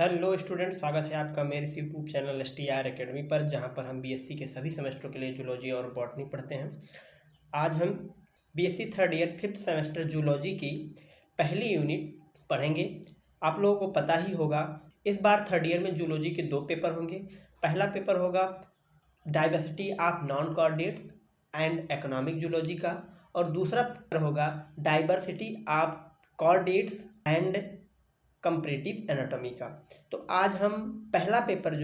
Hello student, स्वागत है आपका मेरे इस यूट्यूब चैनल STR एकेडमी पर, जहां पर हम बीएससी के सभी सेमेस्टरों के लिए जूलॉजी और बॉटनी पढ़ते हैं। आज हम BSc third year fifth semester zoology की पहली यूनिट पढ़ेंगे। आप लोगों को पता ही होगा, इस बार थर्ड ईयर में जूलॉजी के 2 पेपर होंगे। पहला पेपर होगा diversity of non coordinates and economic zoology का, और दूसरा पेपर होगा diversity of coordinates and comparative anatomy का। तो आज हम पहला पेपर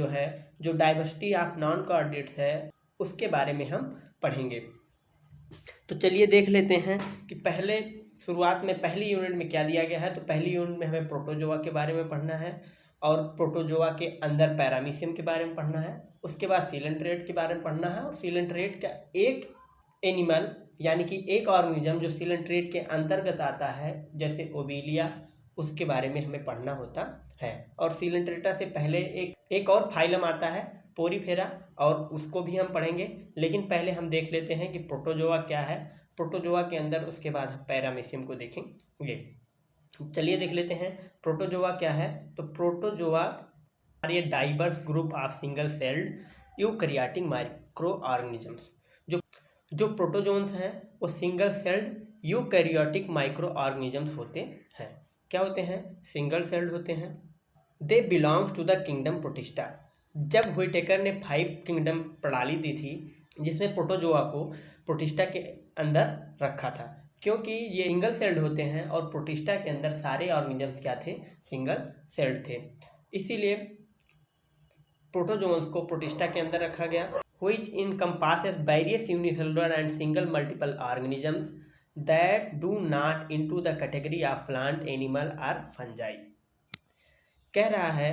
जो डाइवर्सिटी ऑफ नॉन कोऑर्डिनेट्स है, उसके बारे में हम पढ़ेंगे। तो चलिए देख लेते हैं कि पहले शुरुआत में पहली यूनिट में क्या दिया गया है। तो पहली यूनिट में हमें प्रोटोजोआ के बारे में पढ़ना है, और प्रोटोजोआ के अंदर पैरामीशियम के बारे में पढ़ना है। उसके बाद सीलेंट्रेट के बारे में पढ़ना है, और सीलेंट्रेट का एक एनिमल यानी कि एक ऑर्गेनिज्म जो सीलेंट्रेट के अंतर्गत आता है, जैसे ओबेलिया, उसके बारे में हमें पढ़ना होता है। और सीलेंट्रेटा से पहले एक और फाइलम आता है पोरीफेरा, और उसको भी हम पढ़ेंगे। लेकिन पहले हम देख लेते हैं कि प्रोटोजोआ क्या है प्रोटोजोआ के अंदर, उसके बाद हम पैरामीशियम को देखेंगे। चलिए देख लेते हैं प्रोटोजोआ क्या है। तो protozoa are a diverse group of single celled eukaryotic micro organisms. जो प्रोटोजोन्स हैं वो single celled eukaryotic micro organisms होते हैं। क्या होते हैं? सिंगल सेल्ड होते हैं। They belongs to the kingdom Protista. जब व्हिटेकर ने 5 किंगडम प्रणाली दी थी, जिसमें प्रोटोजोआ को प्रोटिस्टा के अंदर रखा था, क्योंकि ये सिंगल सेल्ड होते हैं और प्रोटिस्टा के अंदर सारे ऑर्गेनिजम्स क्या थे? सिंगल सेल्ड थे। इसीलिए प्रोटोजोन्स को प्रोटिस्टा के अंदर रखा गया। Which encompasses various unicellular and single multiple organisms that do not into the category of plant, animal or fungi। कह रहा है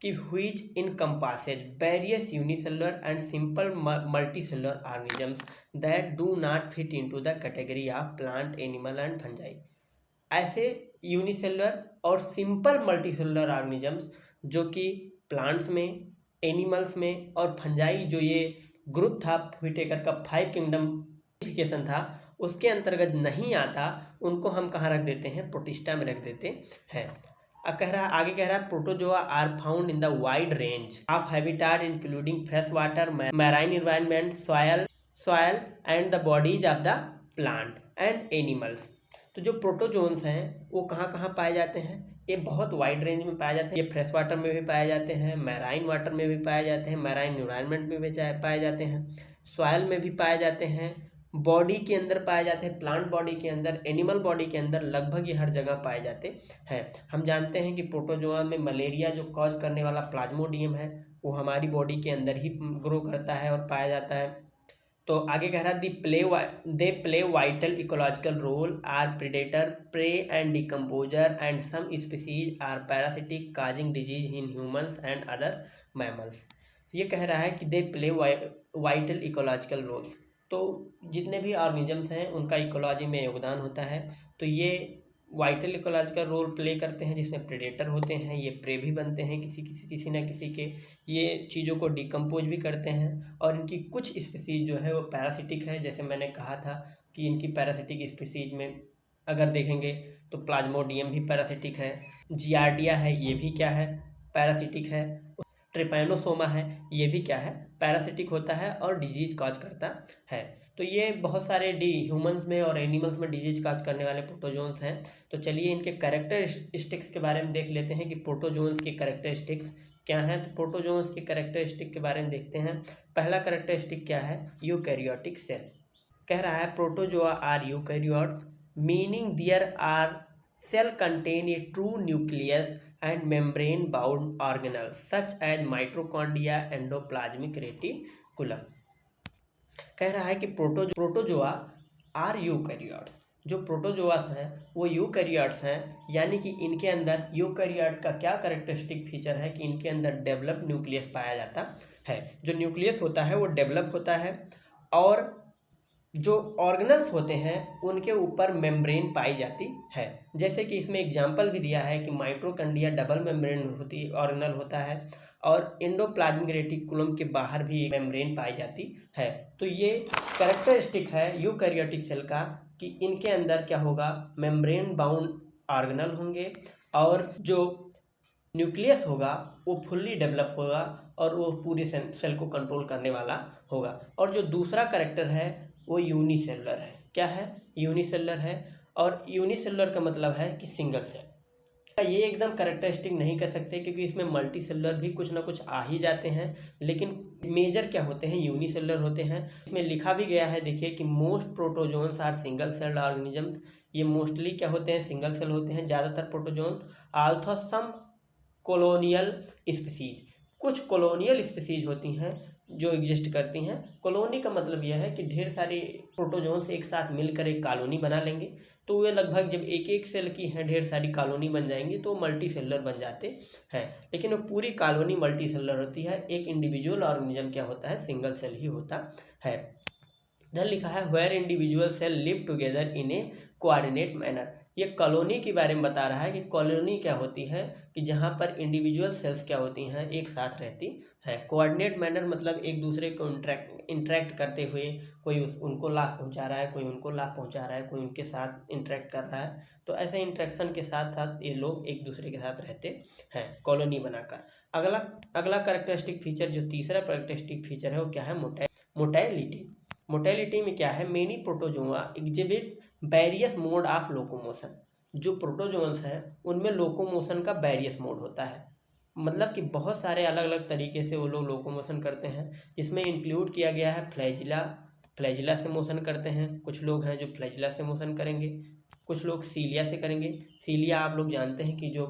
कि which encompasses various unicellular and simple multicellular organisms that do not fit into the category of plant, animal and fungi। ऐसे unicellular और simple multicellular organisms जो कि plants में, animals में और फंजाई, जो ये ग्रुप था व्हिटेकर का 5 किंगडम क्लासिफिकेशन था, उसके अंतर्गत नहीं आता, उनको हम कहाँ रख देते हैं? प्रोटिस्टा में रख देते हैं। आगे कह रहा है protozoa are found in the wide range of habitat including fresh water, marine environment, soil and the bodies of the plant and animals. तो जो प्रोटोजोन्स हैं वो कहाँ कहाँ पाए जाते हैं? ये बहुत वाइड रेंज में पाए जाते हैं। ये फ्रेश वाटर में भी पाए जाते हैं, मैराइन वाटर में भी पाए जाते हैं, मैराइन एनवायरनमेंट में भी पाए जाते हैं, सॉयल में भी पाए जाते हैं, बॉडी के अंदर पाए जाते हैं, प्लांट बॉडी के अंदर, एनिमल बॉडी के अंदर, लगभग ये हर जगह पाए जाते हैं। हम जानते हैं कि प्रोटोजोआ में मलेरिया जो कॉज करने वाला प्लाज्मोडियम है, वो हमारी बॉडी के अंदर ही ग्रो करता है और पाया जाता है। तो आगे कह रहा है they play vital ecological role are predator, prey and decomposer and some species are parasitic causing disease in humans and other mammals. ये कह रहा है कि they play vital ecological roles. तो जितने भी ऑर्गेनिजम्स हैं उनका इकोलॉजी में योगदान होता है। तो ये वाइटल इकोलॉजिकल रोल प्ले करते हैं, जिसमें प्रेडेटर होते हैं, ये प्रे भी बनते हैं किसी न किसी के, ये चीज़ों को डिकम्पोज भी करते हैं। और इनकी कुछ स्पीसीज जो है वो पैरासिटिक है। जैसे मैंने कहा था कि इनकी पैरासिटिक स्पीसीज में अगर देखेंगे तो प्लाज्मोडियम भी पैरासिटिक है, जियार्डिया है, ये भी क्या है? पैरासिटिक है। ट्रिपैनोसोमा है, ये भी क्या है? पैरासिटिक होता है और डिजीज कॉज करता है। तो ये बहुत सारे ह्यूमंस में और एनिमल्स में डिजीज कॉज करने वाले प्रोटोजोन्स हैं। तो चलिए इनके कैरेक्टरिस्टिक्स के बारे में देख लेते हैं कि प्रोटोजोन्स के कैरेक्टरिस्टिक्स क्या हैं। तो प्रोटोजोन्स के कैरेक्टरिस्टिक के बारे में देखते हैं। पहला कैरेक्टरिस्टिक क्या है? Eukaryotic cell. कह रहा है protozoa are eukaryotes, meaning there are cell contain a true nucleus and membrane bound organelles such as mitochondria, endoplasmic reticulum। कह रहा है कि प्रोटोजोआ आर यूकैरियोट्स। जो प्रोटोजोआस हैं वो यूकैरियोट्स हैं, यानी कि इनके अंदर यूकैरियोट का क्या कैरेक्टरिस्टिक फीचर है कि इनके अंदर डेवलप न्यूक्लियस पाया जाता है। जो न्यूक्लियस होता है वो डेवलप होता है, और जो ऑर्गेनल्स होते हैं उनके ऊपर मेम्ब्रेन पाई जाती है। जैसे कि इसमें एग्जाम्पल भी दिया है कि माइटोकॉन्ड्रिया डबल मेम्ब्रेन ऑर्गेनल होता है, और एंडोप्लाज्मिक रेटिकुलम के बाहर भी मेम्ब्रेन पाई जाती है। तो ये कैरेक्टरिस्टिक है यूकैरियोटिक सेल का कि इनके अंदर क्या होगा? मेम्ब्रेन बाउंड ऑर्गेनल होंगे, और जो न्यूक्लियस होगा वो फुल्ली डेवलप होगा और वो पूरे सेल को कंट्रोल करने वाला होगा। और जो दूसरा कैरेक्टर है वो यूनिसेलुलर है। क्या है? यूनिसेलुलर है। और यूनिसेलुलर का मतलब है कि सिंगल सेल। ये एकदम कैरेक्टरिस्टिक नहीं कर सकते क्योंकि इसमें मल्टी सेलुलर भी कुछ ना कुछ आ ही जाते हैं, लेकिन मेजर क्या होते हैं? यूनिसेलुलर होते हैं। इसमें लिखा भी गया है, देखिए कि most protozoans are single celled organisms. ये मोस्टली क्या होते हैं? सिंगल सेल होते हैं ज़्यादातर protozoans. Although some colonial species, कुछ कॉलोनियल स्पीसीज होती हैं जो एग्जिस्ट करती हैं। कॉलोनी का मतलब यह है कि ढेर सारी प्रोटोजोन्स एक साथ मिलकर एक कॉलोनी बना लेंगे, तो वे लगभग जब एक एक सेल की हैं ढेर सारी कॉलोनी बन जाएंगी तो मल्टी सेलुलर बन जाते हैं। लेकिन वो पूरी कॉलोनी मल्टी सेलुलर होती है। एक इंडिविजुअल ऑर्गेनिज्म क्या होता है? सिंगल सेल ही होता है। इधर लिखा है where individual cell live together in a coordinate manner. ये कॉलोनी के बारे में बता रहा है कि कॉलोनी क्या होती है, कि जहाँ पर इंडिविजुअल सेल्स क्या होती हैं? एक साथ रहती हैं। कोऑर्डिनेट मैनर मतलब एक दूसरे को इंटरेक्ट करते हुए, कोई उनको लाभ पहुँचा रहा है, कोई उनको लाभ पहुँचा रहा है, कोई उनके साथ इंटरेक्ट कर रहा है। तो ऐसे इंटरेक्शन के साथ साथ ये लोग एक दूसरे के साथ रहते हैं कॉलोनी बनाकर। अगला अगला कैरेक्टरिस्टिक फीचर, जो तीसरा कैरेक्टरिस्टिक फीचर है वो क्या है? मोटेलिटी। मोटेलिटी में क्या है? Many protozoa exhibit various mode of locomotion. जो प्रोटोजोन्स हैं उनमें लोकोमोशन का वेरियस मोड होता है, मतलब कि बहुत सारे अलग अलग तरीके से वो लोग लोकोमोशन करते हैं। इसमें इंक्लूड किया गया है फ्लैजिला। फ्लैजिला से मोशन करते हैं। कुछ लोग हैं जो फ्लैजिला से मोशन करेंगे, कुछ लोग सीलिया से करेंगे। सीलिया आप लोग जानते हैं कि जो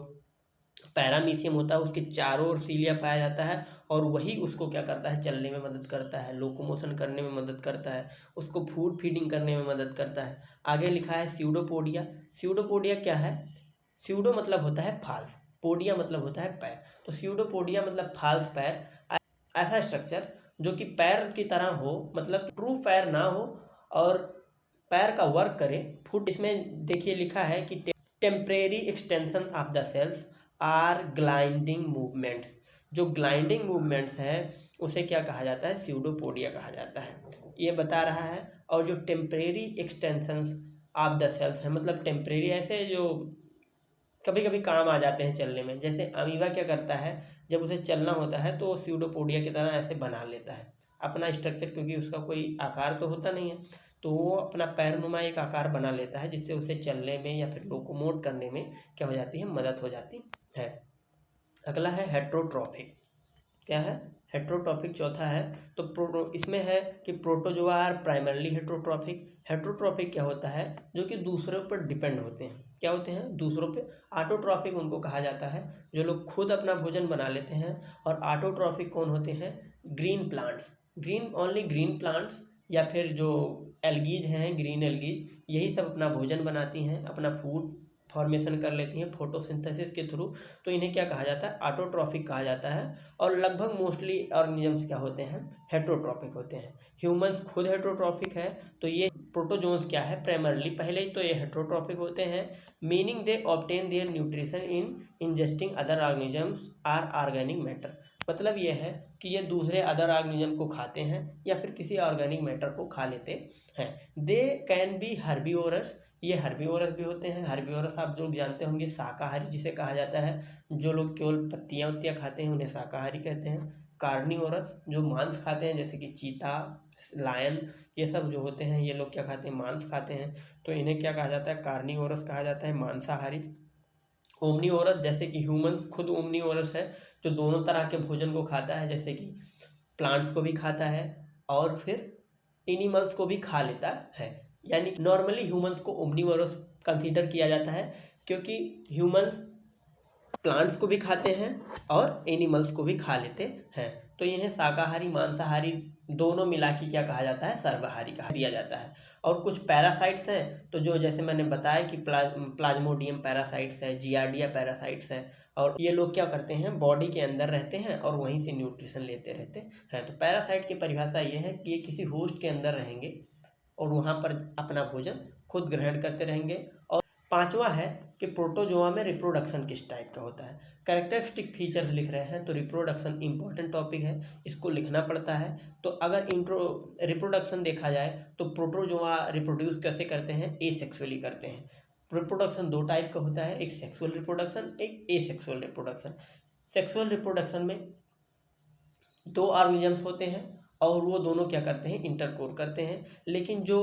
पैरामीशियम होता है उसके चारों ओर सीलिया पाया जाता है, और वही उसको क्या करता है? चलने में मदद करता है, लोकोमोशन करने में मदद करता है, उसको फूड फीडिंग करने में मदद करता है। आगे लिखा है स्यूडोपोडिया। स्यूडोपोडिया क्या है? स्यूडो मतलब होता है फाल्स, पोडिया मतलब होता है पैर। तो स्यूडोपोडिया मतलब फाल्स पैर। ऐसा स्ट्रक्चर जो कि पैर की तरह हो, मतलब ट्रू पैर ना हो और पैर का वर्क करे, फुट। इसमें देखिए लिखा है कि temporary extension of the cells are gliding movements. जो ग्लाइंडिंग मूवमेंट्स है उसे क्या कहा जाता है? स्यूडोपोडिया कहा जाता है, ये बता रहा है। और जो temporary extensions of the cells है, मतलब टेम्परेरी ऐसे जो कभी कभी काम आ जाते हैं चलने में। जैसे अमीबा क्या करता है? जब उसे चलना होता है तो स्यूडोपोडिया की तरह ऐसे बना लेता है अपना स्ट्रक्चर, क्योंकि उसका कोई आकार तो होता नहीं है, तो वो अपना पैरनुमा एक आकार बना लेता है जिससे उसे चलने में या फिर लोकोमोट करने में क्या हो जाती है? मदद हो जाती है। अगला है हेट्रोट्रॉफिक। क्या है? हेट्रोट्रॉफिक चौथा है। तो इसमें है कि protozoa are primarily heterotrophic. Heterotrophic क्या होता है? जो कि दूसरों पर डिपेंड होते हैं। क्या होते हैं? दूसरों पे। ऑटोट्रॉफिक उनको कहा जाता है जो लोग खुद अपना भोजन बना लेते हैं। और ऑटोट्रॉफिक कौन होते हैं? Green plants, only green plants, या फिर जो एल्गीज हैं, ग्रीन एल्गीज, यही सब अपना भोजन बनाती हैं, अपना फूड फॉर्मेशन कर लेती हैं फोटोसिंथेसिस के थ्रू। तो इन्हें क्या कहा जाता है? ऑटोट्रॉफिक कहा जाता है। और लगभग मोस्टली ऑर्गेनिजम्स क्या होते हैं? हेट्रोट्रॉफिक होते हैं। ह्यूमंस खुद हेट्रोट्रॉफिक है। तो ये प्रोटोजोन्स क्या है? प्राइमरली पहले ही तो ये हेट्रोट्रॉफिक होते हैं, meaning they obtain their nutrition in ingesting other organisms are organic matter. मतलब ये है कि ये दूसरे अदर ऑर्गेनिज्म को खाते हैं या फिर किसी ऑर्गेनिक मैटर को खा लेते हैं। They can be herbivorous. ये हर्बीवोरस भी होते हैं। हर्बीवोरस आप लोग जानते होंगे, शाकाहारी जिसे कहा जाता है। जो लोग केवल पत्तियाँ वत्तियाँ खाते हैं उन्हें शाकाहारी कहते हैं। कार्निवोरस जो मांस खाते हैं, जैसे कि चीता, लायन, ये सब जो होते हैं ये लोग क्या खाते हैं? मांस खाते हैं। तो इन्हें क्या कहा जाता है? कार्निवोरस कहा जाता है, मांसाहारी। ओमनीवोरस जैसे कि ह्यूमंस खुद ओमनीवोरस है, जो दोनों तरह के भोजन को खाता है, जैसे कि प्लांट्स को भी खाता है और फिर एनिमल्स को भी खा लेता है। यानी नॉर्मली ह्यूमंस को ओमनीवोरस कंसीडर किया जाता है क्योंकि ह्यूमंस प्लांट्स को भी खाते हैं और एनिमल्स को भी खा लेते हैं। तो इन्हें शाकाहारी मांसाहारी दोनों मिला के क्या कहा जाता है? सर्वाहारी कहा दिया जाता है। और कुछ पैरासाइट्स हैं, तो जो जैसे मैंने बताया कि प्लाज्मोडियम पैरासाइट्स है, जियार्डिया पैरासाइट्स है, और ये लोग क्या करते हैं? बॉडी के अंदर रहते हैं और वहीं से न्यूट्रिशन लेते रहते हैं। तो पैरासाइट की परिभाषा ये है कि ये किसी होस्ट के अंदर रहेंगे और वहाँ पर अपना भोजन खुद ग्रहण करते रहेंगे। और पांचवा है कि प्रोटोजोआ में रिप्रोडक्शन किस टाइप का होता है। कैरेक्टरिस्टिक फीचर्स लिख रहे हैं तो रिप्रोडक्शन इंपॉर्टेंट टॉपिक है, इसको लिखना पड़ता है। तो अगर रिप्रोडक्शन देखा जाए तो प्रोटोजोआ रिप्रोड्यूस कैसे करते हैं? एसेक्सुअली करते हैं। रिप्रोडक्शन दो टाइप का होता है, एक सेक्सुअल रिप्रोडक्शन, एक एसेक्सुअल रिप्रोडक्शन। सेक्सुअल रिप्रोडक्शन में दो ऑर्गेनिजम्स होते हैं और वो दोनों क्या करते हैं, इंटरकोर करते हैं। लेकिन जो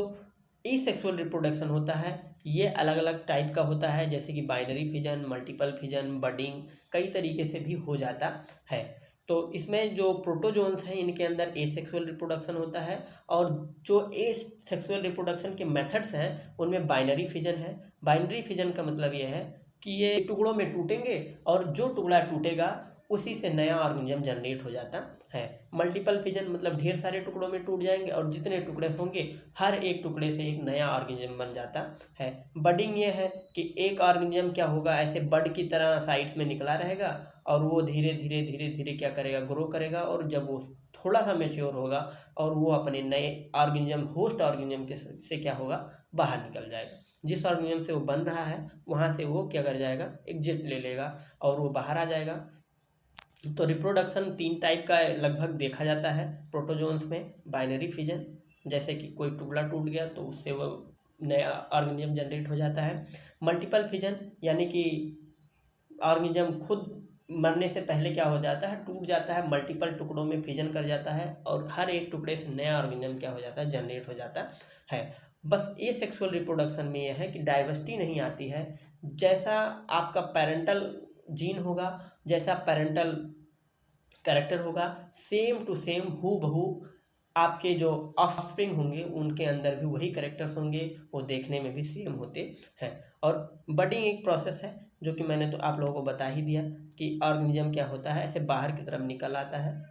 एसेक्सुअल रिप्रोडक्शन होता है ये अलग अलग टाइप का होता है, जैसे कि binary fission, multiple fission, budding, कई तरीके से भी हो जाता है। तो इसमें जो प्रोटोजोन्स हैं इनके अंदर एसेक्सुअल रिप्रोडक्शन होता है, और जो एसेक्सुअल रिप्रोडक्शन के मेथड्स हैं उनमें बाइनरी फिजन है। बाइनरी फिजन का मतलब ये है कि ये टुकड़ों में टूटेंगे और जो टुकड़ा टूटेगा उसी से नया ऑर्गेनिज्म जनरेट हो जाता है। मल्टीपल फिजन मतलब ढेर सारे टुकड़ों में टूट जाएंगे और जितने टुकड़े होंगे हर एक टुकड़े से एक नया ऑर्गेनिज्म बन जाता है। बडिंग ये है कि एक ऑर्गेनिज्म क्या होगा, ऐसे बड की तरह साइड्स में निकला रहेगा और वो धीरे धीरे धीरे धीरे क्या करेगा, ग्रो करेगा, और जब वो थोड़ा सा मेच्योर होगा और वो अपने नए ऑर्गेनिज्म, होस्ट ऑर्गेनिज्म के से क्या होगा, बाहर निकल जाएगा। जिस ऑर्गेनिज्म से वो बन रहा है वहाँ से वो क्या कर जाएगा, एग्जिट ले लेगा और वो बाहर आ जाएगा। तो रिप्रोडक्शन 3 टाइप का लगभग देखा जाता है प्रोटोजोन्स में। बाइनरी फिजन, जैसे कि कोई टुकड़ा टूट गया तो उससे वो नया ऑर्गेनिज्म जनरेट हो जाता है। मल्टीपल फिजन यानी कि ऑर्गेनिज्म खुद मरने से पहले क्या हो जाता है, टूट जाता है, मल्टीपल टुकड़ों में फिजन कर जाता है और हर एक टुकड़े से नया ऑर्गेनिज्म क्या हो जाता है, जनरेट हो जाता है। बस ये सेक्सुअल रिप्रोडक्शन में यह है कि डाइवर्सिटी नहीं आती है। जैसा आपका पेरेंटल जीन होगा, जैसा पेरेंटल कैरेक्टर होगा, सेम टू सेम हूबहू आपके जो ऑफस्प्रिंग होंगे उनके अंदर भी वही कैरेक्टर्स होंगे, वो देखने में भी सेम होते हैं। और बडिंग एक प्रोसेस है जो कि मैंने तो आप लोगों को बता ही दिया कि ऑर्गेनिज्म क्या होता है, ऐसे बाहर की तरफ निकल आता है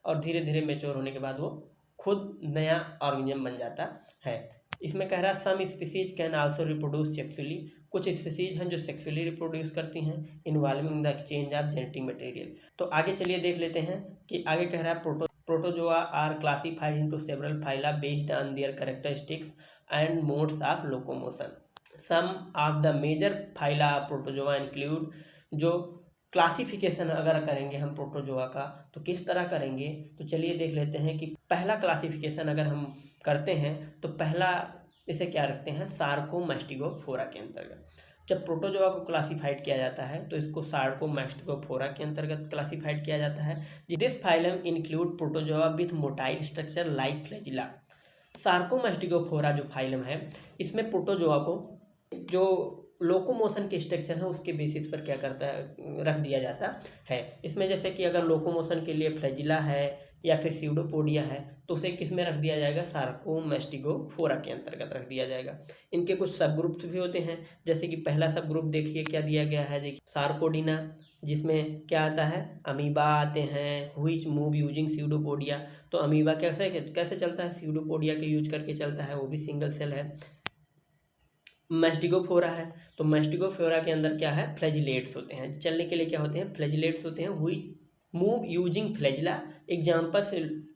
और धीरे धीरे मेच्योर होने के बाद वो खुद नया ऑर्गेनिज्म बन जाता है। इसमें कह रहा है some species can also reproduce sexually, कुछ स्पीसीज हैं जो सेक्सुअली रिप्रोड्यूस करती हैं involving the exchange of genetic material. तो आगे चलिए देख लेते हैं कि आगे कह रहा है protozoa are classified into several phyla based on their characteristics and modes of locomotion. Some of the major phyla of protozoa include, जो क्लासिफिकेशन अगर करेंगे हम प्रोटोजोआ का तो किस तरह करेंगे, तो चलिए देख लेते हैं कि पहला क्लासिफिकेशन अगर हम करते हैं तो पहला इसे क्या रखते हैं, सार्कोमैस्टिगोफोरा के अंतर्गत। जब प्रोटोजोआ को क्लासिफाइड किया जाता है तो इसको सार्कोमैस्टिगोफोरा के अंतर्गत क्लासिफाइड किया जाता है। This phylum include protozoa with motile structure like flagella. Sarcomastigophora जो फाइलम है इसमें प्रोटोजोआ को जो लोकोमोशन के स्ट्रक्चर है उसके बेसिस पर क्या करता है, रख दिया जाता है। इसमें जैसे कि अगर लोकोमोशन के लिए फ्लैजिला है या फिर स्यूडोपोडिया है तो उसे किस में रख दिया जाएगा, सार्कोमैस्टिगोफोरा के अंतर्गत रख दिया जाएगा। इनके कुछ सब ग्रुप्स भी होते हैं, जैसे कि पहला सब ग्रुप देखिए क्या दिया गया है, देखिए सार्कोडिना, जिसमें क्या आता है, अमीबा आते हैं व्हिच मूव यूजिंग स्यूडोपोडिया। तो अमीबा कैसे कैसे चलता है, स्यूडोपोडिया के यूज करके चलता है, वो भी सिंगल सेल है। मैस्टिगोफोरा है तो मैस्टिगोफोरा के अंदर क्या है, फ्लैजिलेट्स होते हैं, चलने के लिए क्या होते हैं, फ्लैजिलेट्स होते हैं। Who move using flagella, examples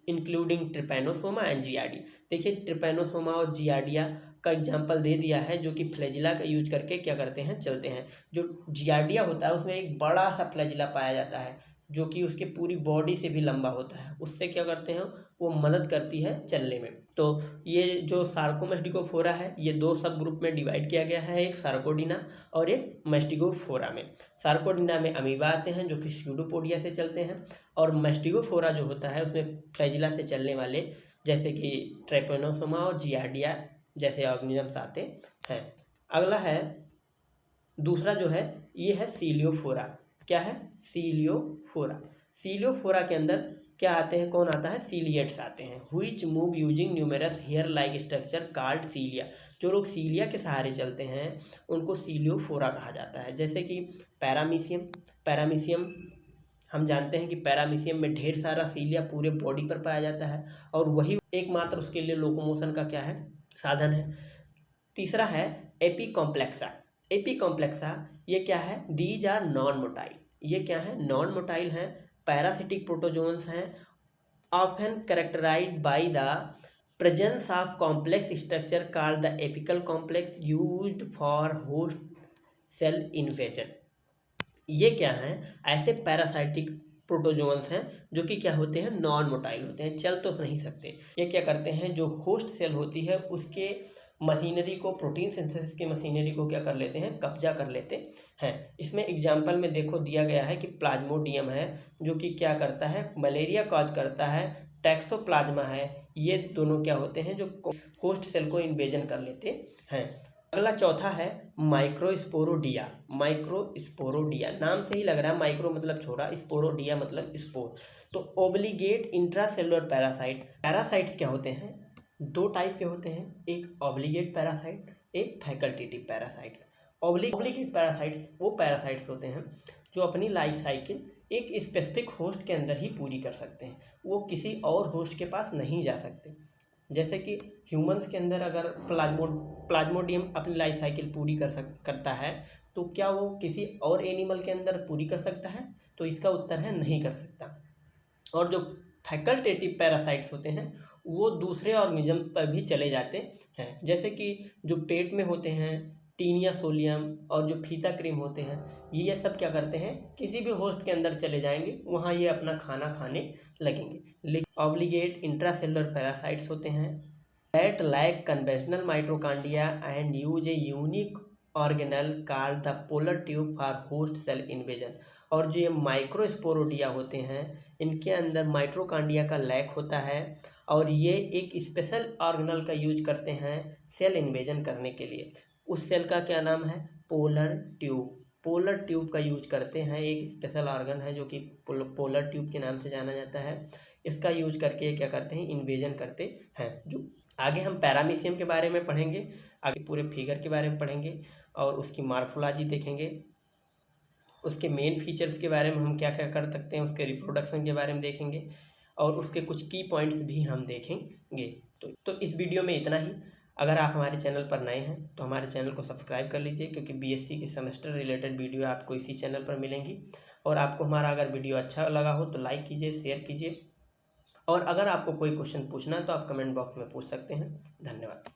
including trypanosoma and giardia. देखिए ट्रिपैनोसोमा और जियाडिया का एग्जाम्पल दे दिया है जो कि फ्लैजिला का यूज करके क्या करते हैं, चलते हैं। जो जियाडिया होता है उसमें एक बड़ा सा फ्लैजिला पाया जाता है जो कि उसके पूरी बॉडी से भी लंबा होता है, उससे क्या करते हैं, वो मदद करती है चलने में। तो ये जो सार्कोमैस्टिगोफोरा है ये दो सब ग्रुप में डिवाइड किया गया है, एक सार्कोडिना और एक मैस्टिगोफोरा में। सार्कोडिना में अमीबा आते हैं जो कि स्यूडोपोडिया से चलते हैं, और मैस्टिगोफोरा जो होता है उसमें फ्लैजिला से चलने वाले जैसे कि ट्रैपेनोसोमा और जियाडिया जैसे ऑर्गेनिजम्स आते हैं। अगला है दूसरा जो है ये है सीलियोफोरा। क्या है, सीलियोफोरा। सीलियोफोरा के अंदर क्या आते हैं, कौन आता है, सीलिएट्स आते हैं। Which move using numerous hair like structure called cilia. जो लोग सीलिया के सहारे चलते हैं उनको सीलियोफोरा कहा जाता है। जैसे कि पैरामीशियम, पैरामीशियम हम जानते हैं कि पैरामीशियम में ढेर सारा सीलिया पूरे बॉडी पर पाया जाता है और वही एकमात्र उसके लिए लोकोमोशन का क्या है, साधन है। तीसरा है एपीकॉम्प्लेक्सा। एपीकॉम्प्लेक्सा ये क्या है, दीज आर नॉन मोटाइल। ये क्या है, नॉन मोटाइल हैं, पैरासिटिक प्रोटोजोन्स हैं, often characterized by the presence of complex structure called the apical complex used for host cell invasion. ये क्या हैं, ऐसे पैरासाइटिक प्रोटोजोन्स हैं जो कि क्या होते हैं, नॉन मोटाइल होते हैं, चल तो नहीं सकते। ये क्या करते हैं, जो होस्ट सेल होती है उसके मशीनरी को, प्रोटीन सिंथेसिस की मशीनरी को क्या कर लेते हैं, कब्जा कर लेते हैं। इसमें एग्जाम्पल में देखो दिया गया है कि प्लाज्मोडियम है जो कि क्या करता है, मलेरिया कॉज करता है। टैक्सोप्लाज्मा है, ये दोनों क्या होते हैं जो होस्ट सेल को इन्वेजन कर लेते हैं। अगला चौथा है माइक्रोस्पोरोडिया। माइक्रोस्पोरोडिया नाम से ही लग रहा है, माइक्रो मतलब छोटा, स्पोरोडिया मतलब स्पोर। तो ओब्लिगेट इंट्रासेलुलर पैरासाइट। पैरासाइट्स क्या होते हैं, दो टाइप के होते हैं, एक ऑब्लिगेट पैरासाइट, एक फैकल्टेटिव पैरासाइट्स। ऑब्लिगेट पैरासाइट्स वो पैरासाइट्स होते हैं जो अपनी लाइफ साइकिल एक स्पेसिफिक होस्ट के अंदर ही पूरी कर सकते हैं, वो किसी और होस्ट के पास नहीं जा सकते। जैसे कि ह्यूमंस के अंदर अगर प्लाज्मोडियम अपनी लाइफ साइकिल पूरी करता है, तो क्या वो किसी और एनिमल के अंदर पूरी कर सकता है? तो इसका उत्तर है नहीं कर सकता। और जो फैकल्टेटिव पैरासाइट्स होते हैं वो दूसरे ऑर्गेनिज्म पर भी चले जाते हैं, जैसे कि जो पेट में होते हैं टीनिया सोलियम और जो फीता क्रीम होते हैं, ये सब क्या करते हैं, किसी भी होस्ट के अंदर चले जाएंगे, वहाँ ये अपना खाना खाने लगेंगे। लेकिन ऑब्लिगेट इंट्रासेलुलर पैरासाइट्स होते हैं that lack conventional mitochondria and use a unique organelle called the polar tube for host cell invasion. और जो ये माइक्रोस्पोरोडिया होते हैं, इनके अंदर माइटोकॉन्ड्रिया का लैक होता है और ये एक स्पेशल ऑर्गेनल का यूज करते हैं सेल इन्वेजन करने के लिए। उस सेल का क्या नाम है, पोलर ट्यूब। पोलर ट्यूब का यूज करते हैं, एक स्पेशल ऑर्गन है जो कि पोलर ट्यूब के नाम से जाना जाता है। इसका यूज करके क्या करते हैं, इन्वेजन करते हैं। जो आगे हम पैरामीशियम के बारे में पढ़ेंगे, आगे पूरे फिगर के बारे में पढ़ेंगे और उसकी मार्फोलॉजी देखेंगे, उसके मेन फीचर्स के बारे में हम क्या क्या कर सकते हैं, उसके रिप्रोडक्शन के बारे में देखेंगे और उसके कुछ की पॉइंट्स भी हम देखेंगे। तो इस वीडियो में इतना ही। अगर आप हमारे चैनल पर नए हैं तो हमारे चैनल को सब्सक्राइब कर लीजिए, क्योंकि बीएससी की सेमेस्टर रिलेटेड वीडियो आपको इसी चैनल पर मिलेंगी। और आपको हमारा अगर वीडियो अच्छा लगा हो तो लाइक कीजिए, शेयर कीजिए, और अगर आपको कोई क्वेश्चन पूछना है तो आप कमेंट बॉक्स में पूछ सकते हैं। धन्यवाद।